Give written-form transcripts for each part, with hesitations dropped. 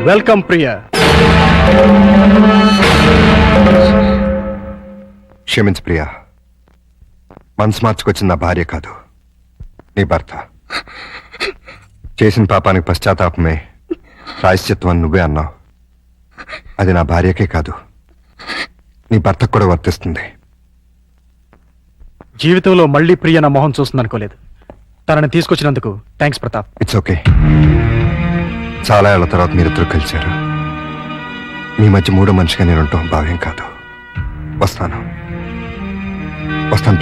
Welcome Priya. క్షమించు ప్రియా, మనసు మార్చుకొచ్చిన నా భార్య కాదు, నీ భర్త. చేసిన పాపానికి పశ్చాత్తాపమే ప్రాయశ్చిత్తం అని నువ్వే అన్నావు. అది నా భార్యకే కాదు, నీ భర్తకు కూడా వర్తిస్తుంది. జీవితంలో మళ్ళీ ప్రియ నా మొహం చూస్తుంది అనుకోలేదు. తనని తీసుకొచ్చినందుకు థ్యాంక్స్ ప్రతాప్. It's okay. చాలా ఏళ్ల తర్వాత మీరిద్దరు కలిశారు. మీ మధ్య మూడో మనిషిగా నేను ఉండటం భావ్యం కాదు. వస్తాను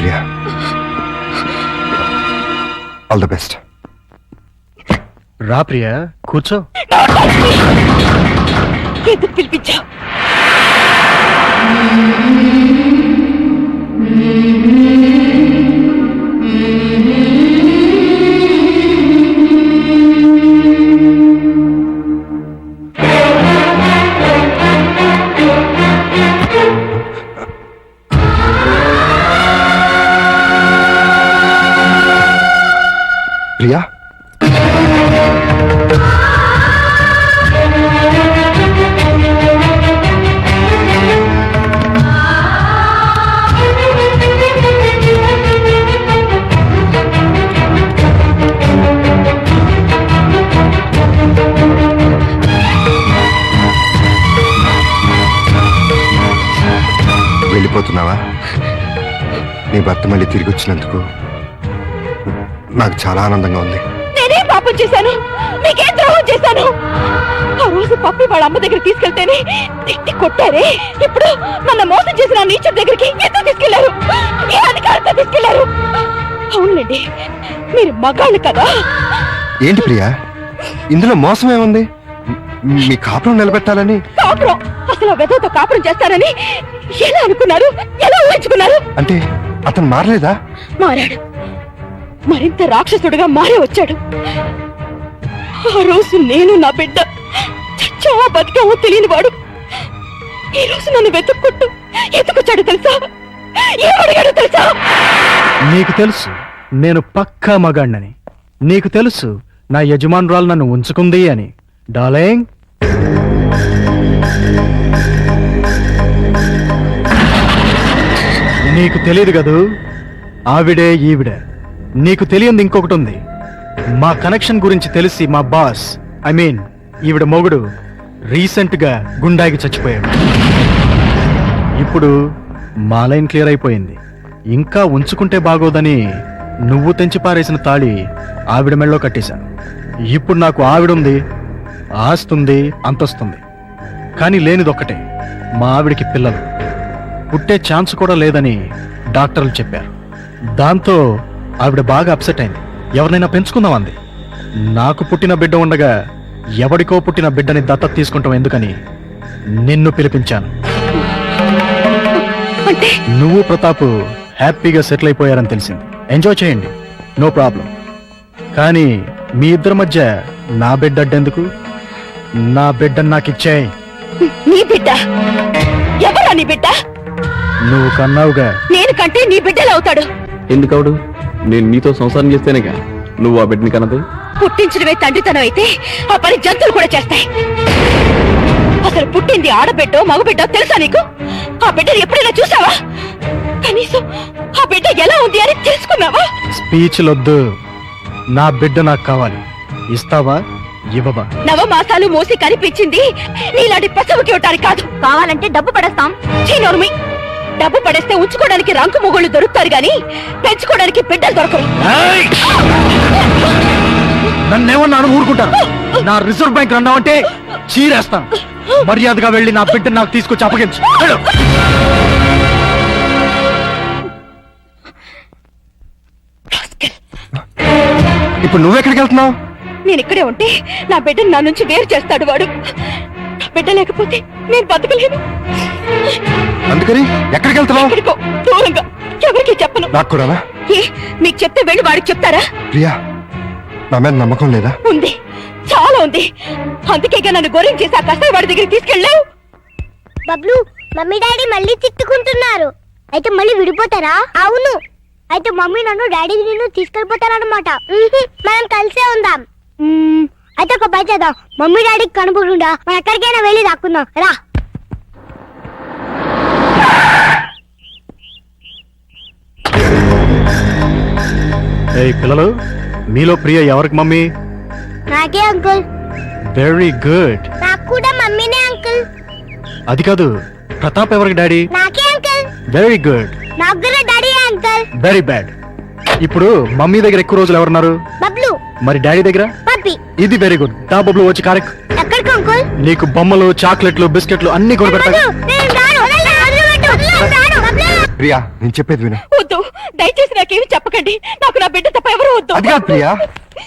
ప్రియా. All the best. రా ప్రియా, కూర్చో. ఎందుకు పిలిపించావు? ప్రియా, వెళ్ళిపోతున్నావా? నీ భర్త మళ్ళీ తిరిగి వచ్చినందుకు నాకు చాలా ఆనందంగా ఉంది. నేనేం పాపం చేశాను? నీకేం ద్రోహం చేశాను? ఆ రోజు పప్పి వాళ్ళ అమ్మ దగ్గర తీసుకెళ్తేనే తిట్టి కొట్టారే. ఇప్పుడు నన్ను మోసం చేసిన నీచర్ దగ్గరికి ఎందుకు తీసుకెళ్లారు? ఏ అధికారంతో తీసుకెళ్లారు? అవునండి, మీరు మగాళ్ళు కదా. ఏంటి ప్రియా, ఇందులో మోసం ఏముంది? మీ కాపురం నిలబెట్టాలని. కాపురం? అసలు వెదతో కాపురం చేస్తారని ఎలా అనుకున్నారు? ఎలా ఊహించుకున్నారు? అంటే అతను మారలేదా? మారాడు, మరింత రాక్షసుడిగా మారే వచ్చాడు. ఆ రోజు నేను నా బిడ్డ చచ్చావా బతికావో తెలియని వాడు ఈ రోజు నన్ను వెతుక్కుంటూ ఎత్తుకొచ్చాడు తెలుసా? ఏమడిగాడు తెలుసా? నీకు తెలుసు నేను పక్కా మగాణ్ణని. నీకు తెలుసు నా యజమానురాలు నన్ను ఉంచుకుంది అని. డార్లింగ్, నీకు తెలియదు కదూ, ఆవిడే ఈవిడే. నీకు తెలియంది ఇంకొకటి ఉంది. మా కనెక్షన్ గురించి తెలిసి మా బాస్, ఐ మీన్ ఈవిడ మొగుడు, రీసెంట్ గా గుండాకి చచ్చిపోయాడు. ఇప్పుడు మా లైన్ క్లియర్ అయిపోయింది. ఇంకా ఉంచుకుంటే బాగోదని నువ్వు తెంచి పారేసిన తాళి ఆవిడ మెళ్ళో కట్టేశాను. ఇప్పుడు నాకు ఆవిడుంది, ఆస్తుంది, అంతొస్తుంది. కానీ లేనిదొక్కటే, మా ఆవిడికి పిల్లలు పుట్టే ఛాన్స్ కూడా లేదని డాక్టర్లు చెప్పారు. దాంతో ఆవిడ బాగా అప్సెట్ అయింది. ఎవరినైనా పెంచుకుందాం అంది. నాకు పుట్టిన బిడ్డ ఉండగా ఎవడికో పుట్టిన బిడ్డని దత్తత తీసుకుంటాం ఎందుకని నిన్ను పిలిపించాను. నువ్వు ప్రతాప్ హ్యాపీగా సెటిల్ అయిపోయారని తెలిసింది. ఎంజాయ్ చేయండి, నో ప్రాబ్లం. కానీ మీ ఇద్దరి మధ్య నా బిడ్డ అడ్డెందుకు? నా బిడ్డను నాకు ఇచ్చేయ్. నీ బిడ్డ? ఎవరా నీ బిడ్డ? నువ్వు కన్నావుగా. నేను కంటే నీ బిడ్డలు అవుతాడు. ఎందుకవుడు? నేను నీతో సంసారం చేస్తేనేగా నువ్వు ఆ బిడ్డని కన్నది. పుట్టించడమే తండ్రితనం అయితే ఆ పని జంతువులు కూడా చేస్తాయి. అసలు పుట్టింది ఆడబిడ్డో మగబిడ్డో తెలుసా నీకు? ఆ బిడ్డను ఎప్పుడైనా చూసావా? కనీసం ఆ బిడ్డ ఎలా ఉంది అని తెలుసుకున్నావా? స్పీచ్లొద్దు, నా బిడ్డ నాకు కావాలి. ఇస్తావా ఇవ్వవా? నవమాసాలు మోసి కనిపించింది నీలాంటి పశువుకి ఇవ్వటానికి కాదు. కావాలంటే డబ్బు పడేస్తాం. చీనోర్మి, డబ్బు పడేస్తే ఉంచుకోవడానికి రంకు మొగుళ్ళు దొరుకుతారు గాని పెంచుకోవడానికి బిడ్డలు దొరకరు. నన్నేమన్నాను ఊరుకుంటాను. నా రిజర్వ్ బ్యాంక్ అన్నావంటే చీరేస్తాను. మర్యాదగా వెళ్ళి నా బిడ్డ నాకు తీసుకొచ్చి అప్పగించు. ఇప్పుడు నువ్వెక్కడికి వెళ్తున్నావు? నేను ఇక్కడే ఉంటే నా బిడ్డను నా నుంచి వేరు చేస్తాడు వాడు. నా బిడ్డ లేకపోతే నేను బతకలేను. అందుకని ఎక్కడికి వెళ్తున్నావు? ఎక్కడికో దూరంగా, ఎవరికి చెప్పను. నాకు కూడానా? ఏ, మీకు చెప్తే వెళ్ళి వాడికి చెప్తారా? ప్రియా, నా మీద నమ్మకం లేదా? ఉంది, చాలా ఉంది. అందుకేగా నన్ను గోరింగ్ చేసి ఆ కసాయి వాడి దగ్గరికి తీసుకెళ్ళావు. బబ్లు, మమ్మీ డాడీ మళ్ళీ తిట్టుకుంటున్నారు. అయితే మళ్ళీ విడిపోతారా? అవును. అయితే మమ్మీ నన్ను డాడీ నిన్ను తీసుకెళ్ళిపోతారన్నమాట. మనం కలిసే ఉందాం. అయితే ఒక పని చేద్దాం, మమ్మీ డాడీకి కనుపకుండా మనం ఎక్కడికైనా వెళ్ళి దాక్కుందాం రా. ఏయ్ పిల్లలు, మీలో ప్రియ ఎవరికి మమ్మీ? నాకే అంకుల్. Very good. నాకు కూడా మమ్మీనే అంకుల్. అది కాదు, ప్రతాప్ ఎవరికి డాడీ? నాకే అంకుల్. Very good. నాకు కూడా డాడీ అంకుల్. Very bad. ఇప్పుడు మమ్మీ దగ్గర ఎక్కువ రోజులు ఎవరున్నారు? బబ్లు. మరి డాడీ దగ్గర? పప్పి. ఇది వెరీ గుడ్. దా బబ్లు వచ్చి కారెక్. ఎక్కడికి అంకుల్? నీకు బొమ్మలు, చాక్లెట్లు, బిస్కెట్లు అన్ని కొనిపెడతా. నేను రాను. వదలవద్దు. రాను. బబ్లు. ప్రియా నేను చెప్పేది విను. వద్దు, దయచేసి నాకేమి చెప్పకండి. నాకు నా బిడ్డ తప్ప ఎవరు వద్దు. అది కాదు ప్రియా.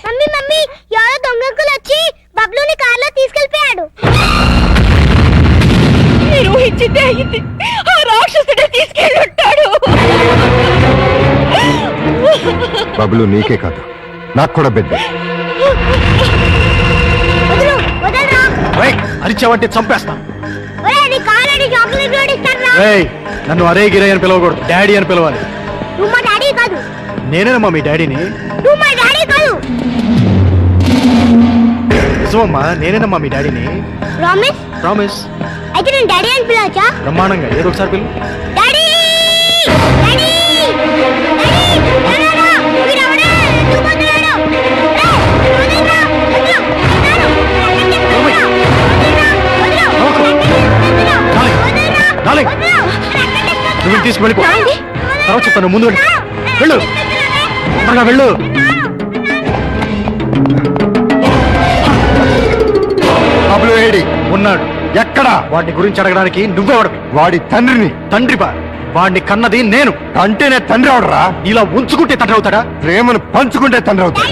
మమ్మీ మమ్మీ, ఎవరో దొంగ అంకుల్ వచ్చి బబ్లుని కార్లో తీసుకెళ్ళిపోయాడు. మీరు ఊహించిందే అయింది. ఆ రాక్షసుడే తీసుకెళ్ళుంటాడు. బబులు నీకే కాదు, నాకు కూడా బిడ్డ. వదలు. వదలరా. అరిచావంటే చంపేస్తా. ఒరేయ్, నీ కాళ్ళని చాక్లెట్ కూడా ఇస్తారా? ఏయ్, నన్ను అరే గిరే అని పిలవకూడదు, డాడీ అని పిలవాలి. నువ్వు మా డాడీ కాదు. నేనేనమ్మా మీ డాడీని. నువ్వు మా డాడీ కాదు. నిజమమ్మా, నేనేనమ్మా మీ డాడీని. ప్రామిస్? ప్రామిస్. అయితే నేను డాడీ అని పిలవచ్చా? బ్రహ్మాండంగా, ఏదో ఒకసారి పిలు. డాడీ! డాడీ! డాడీ! నాన్న! వీడెవడే? ఎందుకు పోతున్నాడు? ఏయ్, వదలరా! వదలు! వదలు! డార్లింగ్, నువ్వు తీసుకువెళ్ళిపో. తర్వాత చెప్తాను, ముందు వెళ్ళు. వెళ్ళు, త్వరగా వెళ్ళు. బబులు ఏడి? ఉన్నాడు. ఎక్కడా? వాడిని గురించి అడగడానికి నువ్వెవడివి? వాడి తండ్రిని. తండ్రిపా? వాడిని కన్నది నేను. అంటేనే తండ్రి అవడరా? ఇలా ఉంచుకుంటే తండ్రి అవుతాడా? ప్రేమను పంచుకుంటే తండ్రి అవుతాడు.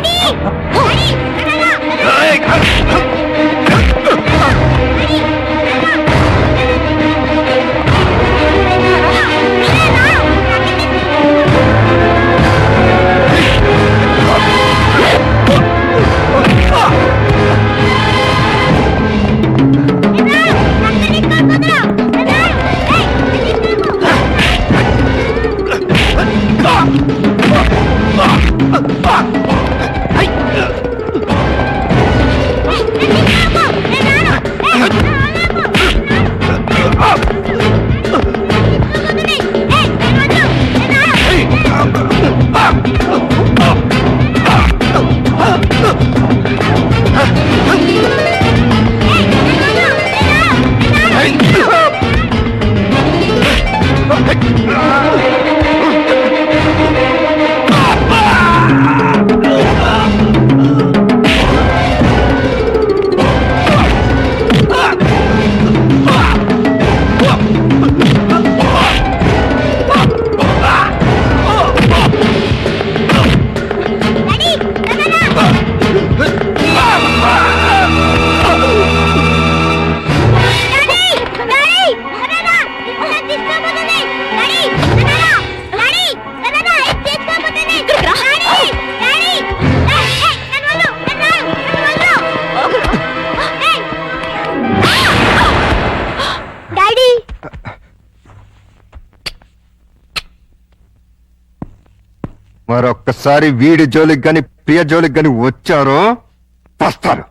మరొక్కసారి వీడి జోలికి గాని ప్రియ జోలికి గాని వచ్చారో వస్తారు.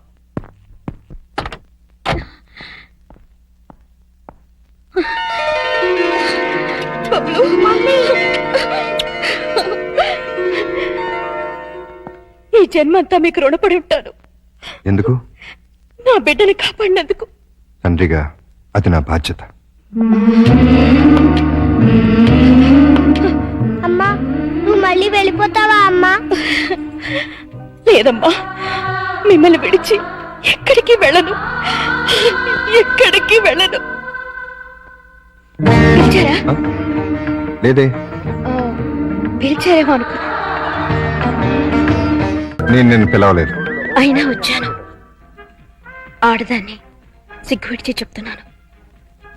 ఈ జన్మంతా మీకు రుణపడి ఉంటాను. ఎందుకు? నా బిడ్డని కాపాడినందుకు. తండ్రిగా అది నా బాధ్యత. అమ్మా, నువ్వు మళ్ళీ వెళ్ళిపోతావా అమ్మా? లేదమ్మా, మిమ్మల్ని విడిచి ఎక్కడికి వెళ్ళను. ఎక్కడికి వెళ్ళను. పిలిచారా? లేదే. పిలిచారేమో అనుకున్నా. నేను పిలవలేదు. అయినా వచ్చాను. ఆడదాన్ని సిగ్గు విడిచి చెప్తున్నాను.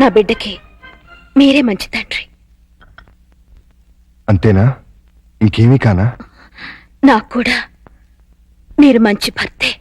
నా బిడ్డకి మీరే మంచి తండ్రి. అంతేనా? ఇంకేమీ కానా? నాకు కూడా మీరు మంచి భర్తే.